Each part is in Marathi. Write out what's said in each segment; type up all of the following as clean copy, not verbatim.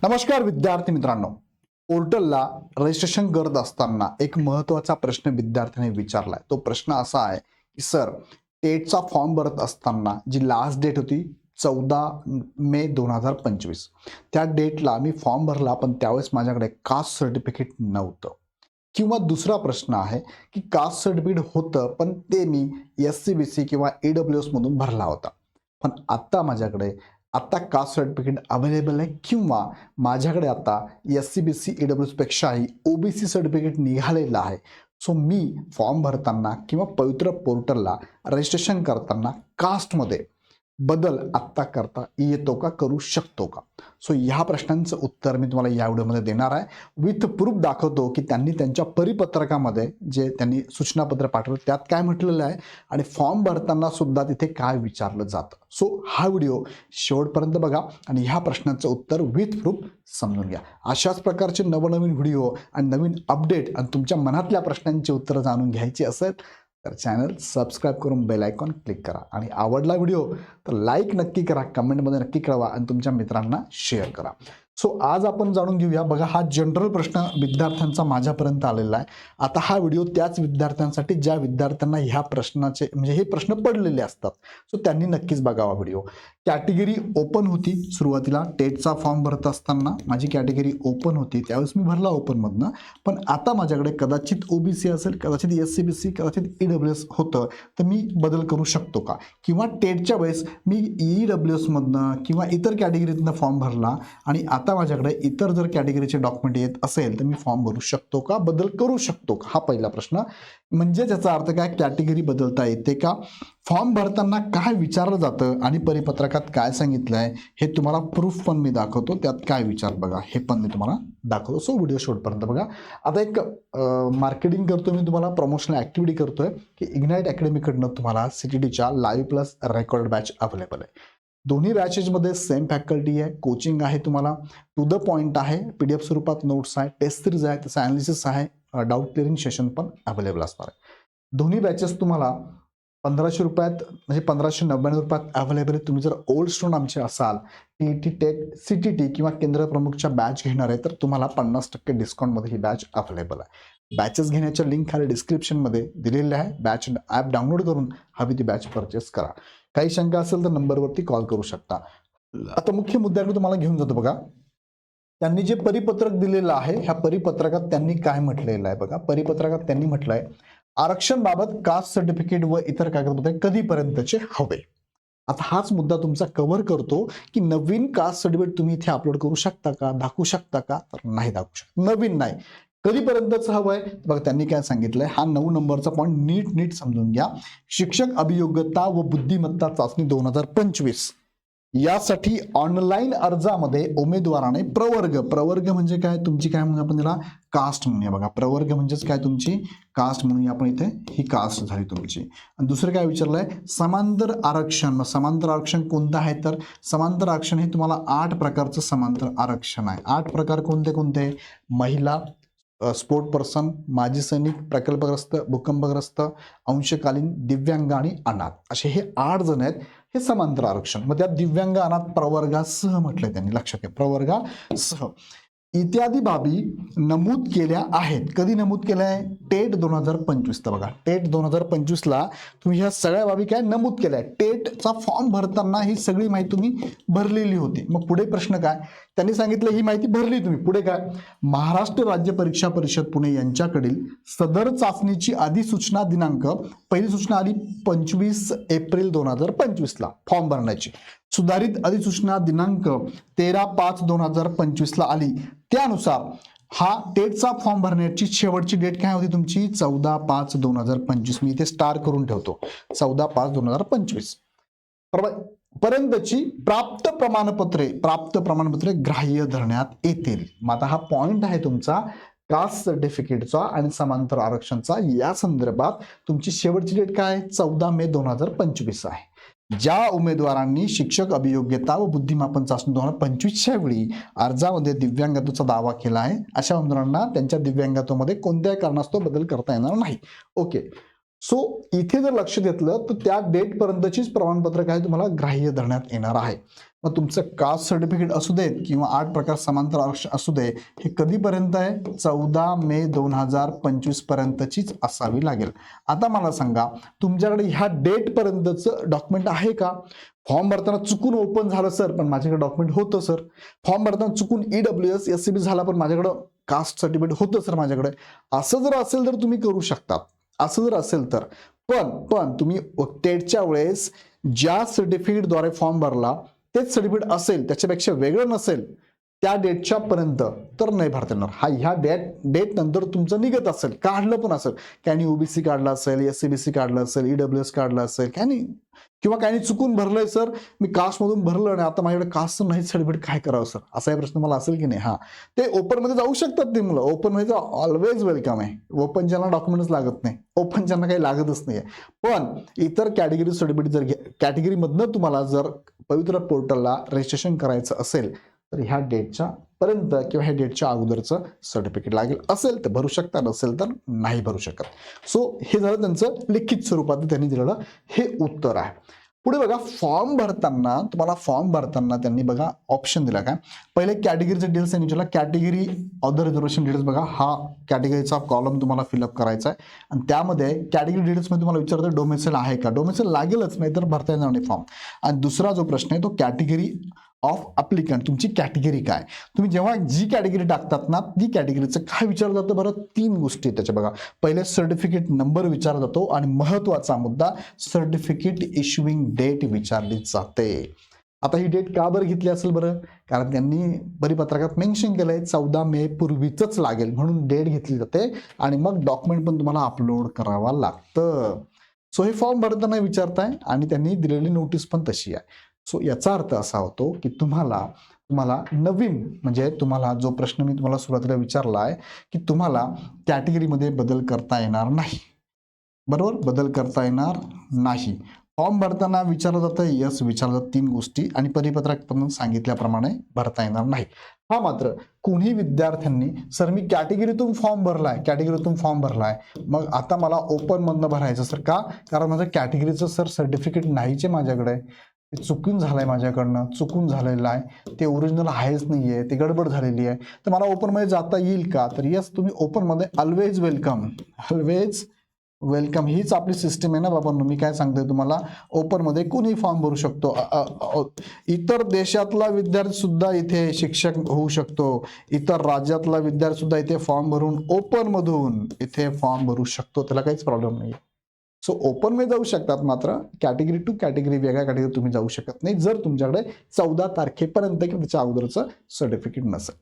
नमस्कार विद्यार्थी मित्रांनो. पोर्टलला रजिस्ट्रेशन करत असताना एक महत्त्वाचा प्रश्न विद्यार्थ्यांनी विचारलाय. तो प्रश्न असा आहे की सर, टेटचा फॉर्म भरत असताना जी लास्ट डेट होती 14 मे 2025, त्या डेटला मी फॉर्म भरला, पण त्यावेळेस माझ्याकडे कास्ट सर्टिफिकेट नव्हतं. किंवा दुसरा प्रश्न आहे की कास्ट सर्टिफिकेट होतं, पण ते मी SC-BC किंवा EWS मधून भरला होता. पण आता कास्ट सर्टिफिकेट अवेलेबल आहे, किंवा माझ्याकडे आता SC-BC EWS पेक्षाही OBC सर्टिफिकेट निघालेलं आहे. सो मी फॉर्म भरताना किंवा पवित्र पोर्टलला रजिस्ट्रेशन करताना कास्टमध्ये बदल आत्ता करता येतो का, करू शकतो का? सो ह्या प्रश्नांचं उत्तर मी तुम्हाला या व्हिडिओमध्ये देणार आहे. विथ प्रूफ दाखवतो की त्यांनी त्यांच्या परिपत्रकामध्ये जे त्यांनी सूचनापत्र पाठवलं त्यात काय म्हटलेलं आहे आणि फॉर्म भरताना सुद्धा तिथे काय विचारलं जातं. सो हा व्हिडिओ शेवटपर्यंत बघा आणि ह्या प्रश्नांचं उत्तर विथ प्रूफ समजून घ्या. अशाच प्रकारचे नवनवीन व्हिडिओ आणि नवीन अपडेट आणि तुमच्या मनातल्या प्रश्नांची उत्तरं जाणून घ्यायची असेल तर चॅनल सबस्क्राईब करून बेल आयकॉन क्लिक करा. आणि आवडला व्हिडिओ तर लाईक नक्की करा, कमेंटमध्ये नक्की कळवा आणि तुमच्या मित्रांना शेअर करा. सो आज आपण जाणून घेऊया. बघा, हा जनरल प्रश्न विद्यार्थ्यांचा माझ्यापर्यंत आलेला आहे. आता हा व्हिडिओ त्याच विद्यार्थ्यांसाठी ज्या विद्यार्थ्यांना ह्या प्रश्नाचे म्हणजे हे प्रश्न पडलेले असतात. सो त्यांनी नक्कीच बघावा व्हिडिओ. कॅटेगरी ओपन होती सुरुवातीला. टेटचा फॉर्म भरत असताना माझी कॅटेगरी ओपन होती, त्यावेळेस मी भरला ओपनमधनं. पण आता माझ्याकडे कदाचित OBC असेल, कदाचित SC-BC, कदाचित EWS होतं, तर मी बदल करू शकतो का? किंवा टेटच्या वेळेस मी EWS मधनं किंवा इतर कॅटेगरीतनं फॉर्म भरला आणि आता माझ्याकडे इतर जर कॅटेगरीचे डॉक्युमेंट येत असेल तर मी फॉर्म भरू शकतो का, बदल करू शकतो का? हा पहिला प्रश्न. म्हणजे त्याचा अर्थ काय, कॅटेगरी बदलता येते का? फॉर्म भरताना काय विचारलं जातं आणि परिपत्रकात काय सांगितलं आहे हे तुम्हाला प्रूफ पण मी दाखवतो. त्यात काय विचार बघा हे पण मी तुम्हाला दाखवतो. सो व्हिडिओ शेवटपर्यंत बघा. आता एक मार्केटिंग करतो मी तुम्हाला, प्रमोशनल ॲक्टिव्हिटी करतोय की इग्नाईट अकॅडमीकडनं तुम्हाला CTTच्या live plus record batch available आहे. दोन्ही बॅचेसमध्ये सेम फॅकल्टी आहे, कोचिंग आहे, तुम्हाला टू द पॉईंट आहे, PDF स्वरूपात नोट्स आहे, टेस्ट सिरीज आहे, त्याचं ॲनालिसिस आहे, डाऊट क्लिअरिंग सेशन पण अवेलेबल असणार आहे. दोन्ही बॅचेस तुम्हाला 1500 रुपयात म्हणजे 1599 रुपयात अवेलेबल आहे. तुम्ही जर ओल्ड स्टुडंट आमचे असाल, TET, टेट, CTT किंवा केंद्र प्रमुखच्या बॅच घेणार आहे तर तुम्हाला 50% डिस्काउंटमध्ये ही बॅच अवेलेबल आहे. बॅचेस घेण्याच्या लिंक खाली डिस्क्रिप्शनमध्ये दिलेल्या आहे. बॅच ॲप डाउनलोड करून हवी ती बॅच परचेस करा. काही शंका असेल तर नंबरवरती कॉल करू शकता. आता मुख्य मुद्द्याकडे तुम्हाला घेऊन जातो. बघा, त्यांनी जे परिपत्रक दिलेलं आहे, ह्या परिपत्रकात त्यांनी काय म्हटलेलं आहे बघा. परिपत्रकात त्यांनी म्हटलंय, आरक्षण बाबत कास्ट सर्टिफिकेट व इतर कागदपत्रे कधीपर्यंतचे हवे. आता हाच मुद्दा तुमचा कव्हर करतो की नवीन कास्ट सर्टिफिकेट तुम्ही इथे अपलोड करू शकता का, दाखवू शकता का, तर नाही दाखवू शकता. नवीन नाही, कधीपर्यंतच हवंय बघा. त्यांनी काय सांगितलंय, हा 9 नंबरचा पॉईंट नीट समजून घ्या. शिक्षक अभियोग्यता व बुद्धिमत्ता चाचणी 2025 यासाठी ऑनलाईन अर्जामध्ये उमेदवाराने प्रवर्ग म्हणजे काय, तुमची काय म्हणून आपण त्याला कास्ट म्हणूया. बघा, प्रवर्ग म्हणजेच काय, तुमची कास्ट म्हणूया आपण. इथे ही कास्ट झाली तुमची. आणि दुसरं काय विचारलंय, समांतर आरक्षण. मग समांतर आरक्षण कोणतं आहे, तर समांतर आरक्षण हे तुम्हाला 8 प्रकारचं समांतर आरक्षण आहे. 8 प्रकार कोणते कोणते? महिला, स्पोर्ट पर्सन, माजी सैनिक, प्रकल्पग्रस्त, भूकंपग्रस्त, अंशकालीन, दिव्यांग आणि अनाथ, असे हे 8 जण आहेत. हे समांतर आरक्षण. मग त्यात दिव्यांग, अनाथ प्रवर्गासह म्हटलंय त्यांनी, लक्षात घ्या, प्रवर्गासह इत्यादी बाबी नमूद केल्या आहेत. कधी नमूद केल्या आहे? टेट 2025. तर बघा, टेट 2025ला तुम्ही ह्या सगळ्या बाबी काय नमूद केल्या आहेत. टेटचा फॉर्म भरताना ही सगळी माहिती तुम्ही भरलेली होती. मग पुढे प्रश्न काय, त्यांनी सांगितलं ही माहिती भरली तुम्ही. पुढे काय, महाराष्ट्र राज्य परीक्षा परिषद पुणे यांच्याकडील सदर चाचणीची अधिसूचना दिनांक, पहिली सूचना आली 25 एप्रिल 2025ला फॉर्म भरण्याची. सुधारित अधिसूचना दिनांक 13/5/2025ला आली. त्यानुसार हा टेटचा फॉर्म भरण्याची शेवटची डेट काय होती तुमची? 14/5/2025. मी इथे स्टार करून ठेवतो, 14/5/2025 पर्यंतची प्राप्त प्रमाणपत्रे ग्राह्य धरण्यात येतील. मग आता हा पॉइंट आहे तुमचा कास्ट सर्टिफिकेटचा आणि समांतर आरक्षणचा. या संदर्भात तुमची शेवटची डेट काय? 14 मे 2025 आहे. ज्या उमेदवारांनी शिक्षक अभियोग्यता व बुद्धिमापन चाचणी 2025च्या वेळी अर्जामध्ये दिव्यांगत्वाचा दावा केला आहे, अशा उमेदवारांना त्यांच्या दिव्यांगत्वामध्ये कोणत्याही कारणास्तव बदल करता येणार नाही. ओके, सो इथे जर लक्ष घेतलं तर त्या डेट पर्यंतचीच प्रमाणपत्र काय तुम्हाला ग्राह्य धरण्यात येणार आहे. मग तुमचं कास्ट सर्टिफिकेट असू देत किंवा 8 प्रकार समांतर आरक्षण असू दे, हे कधीपर्यंत आहे? 14 मे 2025 पर्यंतचीच असावी लागेल. आता मला सांगा, तुमच्याकडे ह्या डेट पर्यंतचं डॉक्युमेंट आहे का? फॉर्म भरताना चुकून ओपन झालं सर, पण माझ्याकडे डॉक्युमेंट होतं सर. फॉर्म भरताना चुकून EWS SCB झाला, पण माझ्याकडं कास्ट सर्टिफिकेट होतं सर माझ्याकडे. असं जर असेल तर तुम्ही करू शकता. असं जर असेल तर पण तुम्ही टेटच्या वेळेस ज्या सर्टिफिकेटद्वारे फॉर्म भरला तेच सर्टिफिकेट असेल, त्याच्यापेक्षा वेगळं नसेल, त्या डेटच्या पर्यंत तर नाही भरता येणार. ह्या डेट नंतर तुमचं निघत असेल, काढलं पण असेल, काही OBC काढलं असेल, SCBC काढलं असेल, EWS काढलं असेल, काही नाही, किंवा काही चुकून भरलंय सर, मी कास्टमधून भरलं आणि आता माझ्याकडे कास्ट नाही सर्टिफिकेट, काय करावं सर, असाही प्रश्न मला असेल की नाही. ते ओपन मध्ये जाऊ शकतात ते मुलं. ओपन मध्ये ऑलवेज वेलकम आहे. ओपन ज्यांना डॉक्युमेंट्स लागत नाही, ओपन ज्यांना काही लागतच नाही. पण इतर कॅटेगरी सर्टिफिकेट जर कॅटेगरीमधनं तुम्हाला जर पवित्र पोर्टलला रजिस्ट्रेशन करायचं असेल तर ह्या डेटच्या पर्यंत किंवा ह्या डेटच्या अगोदरचं सर्टिफिकेट लागेल. असेल तर भरू शकता, नसेल तर नाही भरू शकत. सो हे झालं त्यांचं लिखित स्वरूपात त्यांनी दिलेलं हे उत्तर आहे. पुढे बघा, फॉर्म भरताना त्यांनी बघा ऑप्शन दिला. काय पहिले कॅटेगरीचे डिटेल्स त्यांनी विचारला. Category of the reservation details बघा, हा कॅटेगरीचा कॉलम तुम्हाला फिलअप करायचा आहे आणि त्यामध्ये कॅटेगरी डिटेल्स मध्ये तुम्हाला विचारतं डोमेसाईल आहे का. डोमेसाईल लागेलच, नाही तर भरता येणार नाही फॉर्म. आणि दुसरा जो प्रश्न आहे तो कॅटेगरी ऑफ अप्लिकंट, तुमची कॅटेगरी काय. तुम्ही जेव्हा जी कॅटेगरी टाकतात ना, ती कॅटेगरीचं काय विचारलं जातं बरं, 3 गोष्टी त्याच्या बघा. पहिले सर्टिफिकेट नंबर विचारला जातो आणि महत्वाचा मुद्दा सर्टिफिकेट इश्युइंग डेट विचारली जाते. आता ही डेट का बरं घेतली असेल बरं, कारण त्यांनी परिपत्रकात मेन्शन केलंय 14 मे पूर्वीच लागेल म्हणून डेट घेतली जाते आणि मग डॉक्युमेंट पण तुम्हाला अपलोड करावा लागतं. सो हे फॉर्म भरताना विचारताय आणि त्यांनी दिलेली नोटीस पण तशी आहे. सो याचा अर्थ असा होतो की तुम्हाला नवीन, म्हणजे तुम्हाला जो प्रश्न मी तुम्हाला सुरुवातीला विचारला आहे की तुम्हाला कॅटेगरीमध्ये बदल करता येणार नाही. बरोबर, बदल करता येणार नाही. फॉर्म भरताना विचारलं जातं, यस विचारलं जातं 3 गोष्टी आणि परिपत्रक पण सांगितल्याप्रमाणे भरता येणार नाही. मात्र कोणी विद्यार्थ्यांनी सर मी कॅटेगरीतून फॉर्म भरलाय, मग आता मला ओपन मधनं भरायचं सर, का, कारण माझं कॅटेगरीचं सर सर्टिफिकेट नाहीचे माझ्याकडे, ते चुकून झालेलं आहे, ते ओरिजिनल आहेच नाहीये, ते गडबड झालेली आहे, तर मला ओपन मध्ये जाता येईल का. तर यस, तुम्ही ओपन मध्ये ऑलवेज वेलकम हीच आपली सिस्टीम आहे ना बाबा. मी काय सांगतोय तुम्हाला, ओपन मध्ये कोणी फॉर्म भरू शकतो. इतर देशातला विद्यार्थी सुद्धा इथे शिक्षक होऊ शकतो, इतर राज्यातला विद्यार्थी सुद्धा इथे फॉर्म भरून ओपन मधून इथे फॉर्म भरू शकतो, त्याला काहीच प्रॉब्लेम नाही. सो ओपन मध्ये जाऊ शकतात, मात्र कॅटेगरी टू कॅटेगरी वेगळ्या कॅटेगरी तुम्ही जाऊ शकत नाही जर तुमच्याकडे 14 तारखेपर्यंत किंवा त्याच्या अगोदरचं सर्टिफिकेट नसेल.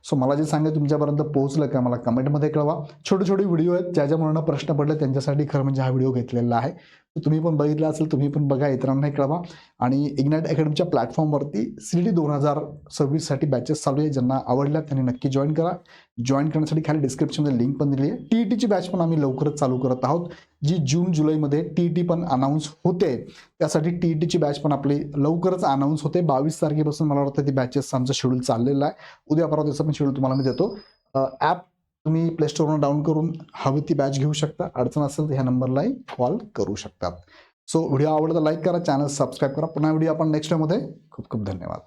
सो मला जे सांगायचं तुमच्यापर्यंत पोहोचलं का मला कमेंटमध्ये कळवा. छोटे छोटे व्हिडिओ आहेत, ज्या मुलांना प्रश्न पडले त्यांच्यासाठी खरं म्हणजे हा व्हिडिओ घेतलेला आहे. तुम्ही पण बघितला असेल, तुम्ही पण बघा, इतरांनाही कळवा. आणि इग्नाइट अकॅडमीच्या प्लॅटफॉर्मवरती CET 2026 साठी बॅचेस चालू आहे. ज्यांना आवडल्या त्यांनी नक्की जॉईन करा. जॉईन करण्यासाठी खाली डिस्क्रिप्शनमध्ये लिंक पण दिली आहे. TETची बॅच पण आम्ही लवकरच चालू करत आहोत, जी जून-जुलैमध्ये TET पण अनाऊन्स होते. त्यासाठी TETची बॅच पण आपली लवकरच अनाऊन्स होते. 22 तारखेपासून मला वाटतं ती बॅचेस आमचं शेड्यूल चाललेलं आहे. उद्या परवा त्याचं पण शेड्यूल तुम्हाला मी देतो. ॲप तुम्ही प्ले स्टोरवरून डाऊन करून हवी ती बॅच घेऊ शकता. अडचण असेल तर ह्या नंबरलाही कॉल करू शकतात. सो व्हिडिओ आवडला तर लाईक करा, चॅनल सबस्क्राईब करा. पुन्हा व्हिडिओ आपण नेक्स्ट मध्ये. खूप खूप धन्यवाद.